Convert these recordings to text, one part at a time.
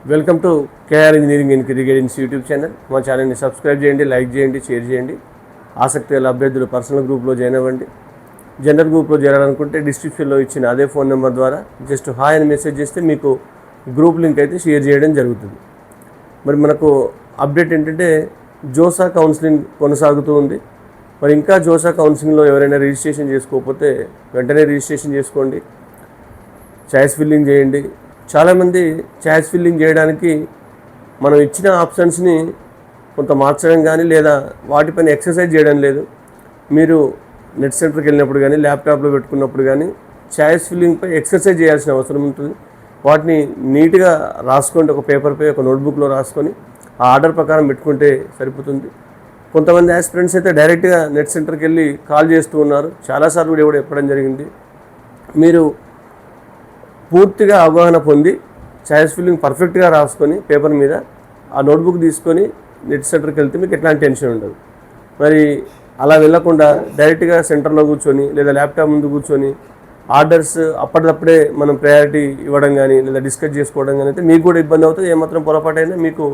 Welcome to KR engineering and crickets YouTube channel. మా ఛానల్ని subscribe చేయండి, లైక్ చేయండి, షేర్ చేయండి. ఆసక్తి గల అభ్యర్థులు పర్సనల్ గ్రూప్లో జాయిన్ అవ్వండి. జనరల్ గ్రూప్లో చేరాలనుకుంటే డిస్క్రిప్షన్లో ఇచ్చిన అదే ఫోన్ నెంబర్ ద్వారా జస్ట్ హాయ్ అని మెసేజ్ చేస్తే మీకు గ్రూప్ లింక్ అయితే షేర్ చేయడం జరుగుతుంది. మరి మనకు అప్డేట్ ఏంటంటే జోసా కౌన్సిలింగ్ కొనసాగుతూ ఉంది. మరి ఇంకా జోసా కౌన్సిలింగ్లో ఎవరైనా రిజిస్ట్రేషన్ చేసుకోకపోతే వెంటనే రిజిస్ట్రేషన్ చేసుకోండి, చాయిస్ ఫిల్లింగ్ చేయండి. చాలామంది చాయిస్ ఫిల్లింగ్ చేయడానికి మనం ఇచ్చిన ఆప్షన్స్ని కొంత మార్చడం కానీ లేదా వాటిపైన ఎక్సర్సైజ్ చేయడం లేదు. మీరు నెట్ సెంటర్కి వెళ్ళినప్పుడు కానీ ల్యాప్టాప్లో పెట్టుకున్నప్పుడు కానీ చాయిస్ ఫిల్లింగ్పై ఎక్సర్సైజ్ చేయాల్సిన అవసరం ఉంటుంది. వాటిని నీట్గా రాసుకోండి, ఒక పేపర్పై ఒక నోట్బుక్లో రాసుకొని ఆ ఆర్డర్ ప్రకారం పెట్టుకుంటే సరిపోతుంది. కొంతమంది యాస్పిరెంట్స్ అయితే డైరెక్ట్గా నెట్ సెంటర్కి వెళ్ళి కాల్ చేస్తూ ఉన్నారు. చాలాసార్లు కూడా చెప్పడం జరిగింది. మీరు పూర్తిగా అవగాహన పొంది చాయిస్ ఫిల్లింగ్ పర్ఫెక్ట్గా రాసుకొని పేపర్ మీద ఆ నోట్బుక్ తీసుకొని నెట్ సెంటర్కి వెళ్తే మీకు ఎట్లాంటి టెన్షన్ ఉండదు. మరి అలా వెళ్ళకుండా డైరెక్ట్గా సెంటర్లో కూర్చొని లేదా ల్యాప్టాప్ ముందు కూర్చొని ఆర్డర్స్ అప్పటికప్పుడే మనం ప్రయారిటీ ఇవ్వడం కానీ లేదా డిస్కస్ చేసుకోవడం కానీ అయితే మీకు కూడా ఇబ్బంది అవుతుంది. ఏమాత్రం పొరపాటైనా మీకు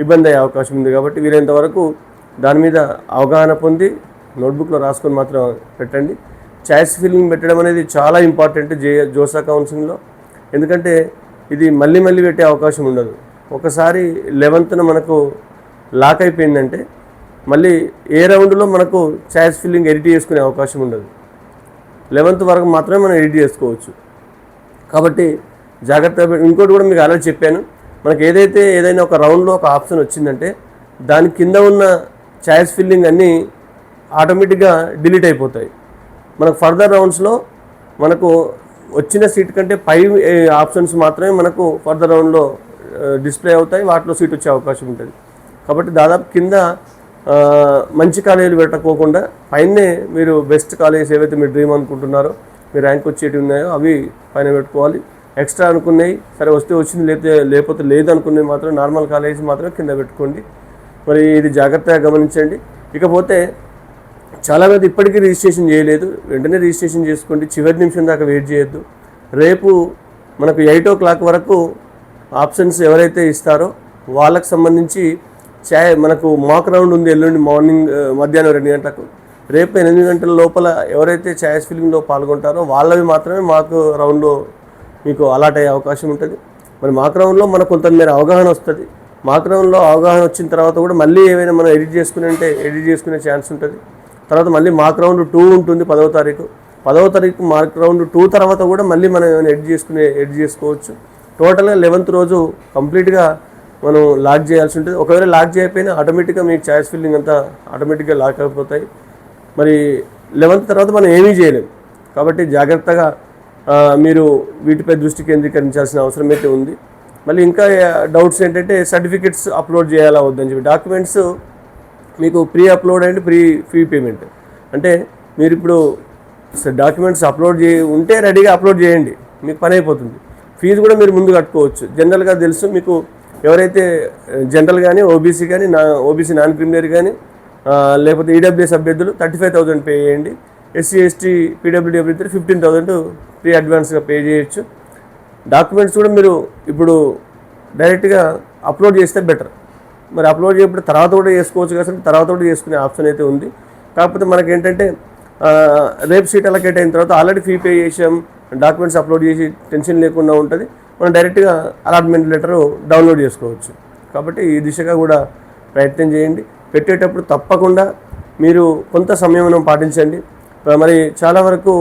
ఇబ్బంది అయ్యే అవకాశం ఉంది. కాబట్టి వీలైనంత వరకు దాని మీద అవగాహన పొంది నోట్బుక్లో రాసుకొని మాత్రం పెట్టండి. చాయిస్ ఫిల్లింగ్ పెట్టడం అనేది చాలా ఇంపార్టెంట్ జోసా కౌన్సిలింగ్లో. ఎందుకంటే ఇది మళ్ళీ మళ్ళీ పెట్టే అవకాశం ఉండదు. ఒకసారి 11th మనకు లాక్ అయిపోయిందంటే మళ్ళీ ఏ రౌండ్లో మనకు చాయిస్ ఫిల్లింగ్ ఎడిట్ చేసుకునే అవకాశం ఉండదు. 11th వరకు మాత్రమే మనం ఎడిట్ చేసుకోవచ్చు. కాబట్టి జాగ్రత్తగా. ఇంకోటి కూడా మీకు ఆల్రెడీ చెప్పాను, మనకు ఏదైనా ఒక రౌండ్లో ఒక ఆప్షన్ వచ్చిందంటే దాని కింద ఉన్న చాయిస్ ఫిల్లింగ్ అన్నీ ఆటోమేటిక్గా డిలీట్ అయిపోతాయి. మనకు ఫర్దర్ రౌండ్స్లో మనకు వచ్చిన సీట్ కంటే పై ఆప్షన్స్ మాత్రమే మనకు ఫర్దర్ రౌండ్లో డిస్ప్లే అవుతాయి, వాటిలో సీట్ వచ్చే అవకాశం ఉంటుంది. కాబట్టి దాదాపు కింద మంచి కాలేజీలు పెట్టకోకుండా పైనే మీరు బెస్ట్ కాలేజెస్ ఏవైతే మీరు డ్రీమ్ అనుకుంటున్నారో, మీరు ర్యాంక్ వచ్చేవి ఉన్నాయో అవి పైన పెట్టుకోవాలి. ఎక్స్ట్రా అనుకున్నాయి సరే వస్తే వచ్చింది, లేకపోతే లేదు అనుకునేవి మాత్రం నార్మల్ కాలేజెస్ మాత్రమే కింద పెట్టుకోండి. మరి ఇది జాగ్రత్తగా గమనించండి. ఇకపోతే చాలామంది ఇప్పటికీ రిజిస్ట్రేషన్ చేయలేదు, వెంటనే రిజిస్ట్రేషన్ చేసుకోండి. చివరి నిమిషం దాకా వెయిట్ చేయొద్దు. రేపు మనకు 8 o'clock వరకు ఆప్షన్స్ ఎవరైతే ఇస్తారో వాళ్ళకి సంబంధించి మనకు మాక్ రౌండ్ ఉంది. ఎల్లుండి మధ్యాహ్నం 2 గంటలకు. రేపు 8 గంటల లోపల ఎవరైతే చాయిస్ ఫిల్లింగ్లో పాల్గొంటారో వాళ్ళవి మాత్రమే మాకు రౌండ్లో మీకు అలాట్ అయ్యే అవకాశం ఉంటుంది. మరి మాక్ రౌండ్లో మనకు కొంతమేర అవగాహన వస్తుంది. మాక్ రౌండ్లో అవగాహన వచ్చిన తర్వాత కూడా మళ్ళీ ఏమైనా మనం ఎడిట్ చేసుకునే ఛాన్స్ ఉంటుంది. తర్వాత మళ్ళీ మాక్ రౌండ్ 2 ఉంటుంది 10వ తారీఖు. 10వ తారీఖు మాక్ రౌండ్ 2 తర్వాత కూడా మళ్ళీ మనం ఏమైనా ఎడిట్ చేసుకోవచ్చు. టోటల్గా 11th రోజు కంప్లీట్గా మనం లాక్ చేయాల్సి ఉంటుంది. ఒకవేళ లాక్ చేయకపోయినా ఆటోమేటిక్గా మీకు చాయిస్ ఫిల్లింగ్ అంతా ఆటోమేటిక్గా లాక్ అయిపోతాయి. మరి 11th తర్వాత మనం ఏమీ చేయలేం. కాబట్టి జాగ్రత్తగా మీరు వీటిపై దృష్టి కేంద్రీకరించాల్సిన అవసరం అయితే ఉంది. మళ్ళీ ఇంకా డౌట్స్ ఏంటంటే సర్టిఫికెట్స్ అప్లోడ్ చేయాలా వద్దని చెప్పి. డాక్యుమెంట్స్ మీకు pre upload and fee payment. అంటే మీరు ఇప్పుడు డాక్యుమెంట్స్ ఉంటే రెడీగా అప్లోడ్ చేయండి, మీకు పని అయిపోతుంది. ఫీజు కూడా మీరు ముందు కట్టుకోవచ్చు. జనరల్గా తెలుసు మీకు, ఎవరైతే జనరల్ కానీ ఓబీసీ కానీ ఓబీసీ నాన్ క్రిమినరీ కానీ లేకపోతే ఈడబ్ల్యూఎస్ అభ్యర్థులు 35,000 పే చేయండి. ఎస్సీ ఎస్టీ పీడబ్ల్యూడీ అభ్యర్థులు 15,000 ప్రీ అడ్వాన్స్గా పే చేయొచ్చు. డాక్యుమెంట్స్ కూడా మీరు ఇప్పుడు డైరెక్ట్గా అప్లోడ్ చేస్తే బెటర్. మరి అప్లోడ్ చేయప్పుడు తర్వాత కూడా చేసుకోవచ్చు కదా, తర్వాత కూడా చేసుకునే ఆప్షన్ అయితే ఉంది. కాకపోతే మనకేంటంటే రేపు సీట్ అలకేట్ అయిన తర్వాత ఆల్రెడీ ఫీ పే చేసాం, డాక్యుమెంట్స్ అప్లోడ్ చేసి టెన్షన్ లేకుండా ఉంటుంది. మనం డైరెక్ట్గా అలాట్మెంట్ లెటరు డౌన్లోడ్ చేసుకోవచ్చు. కాబట్టి ఈ దిశగా కూడా ప్రయత్నం చేయండి. పెట్టేటప్పుడు తప్పకుండా మీరు కొంత సంయమనం పాటించండి. మరి చాలా వరకు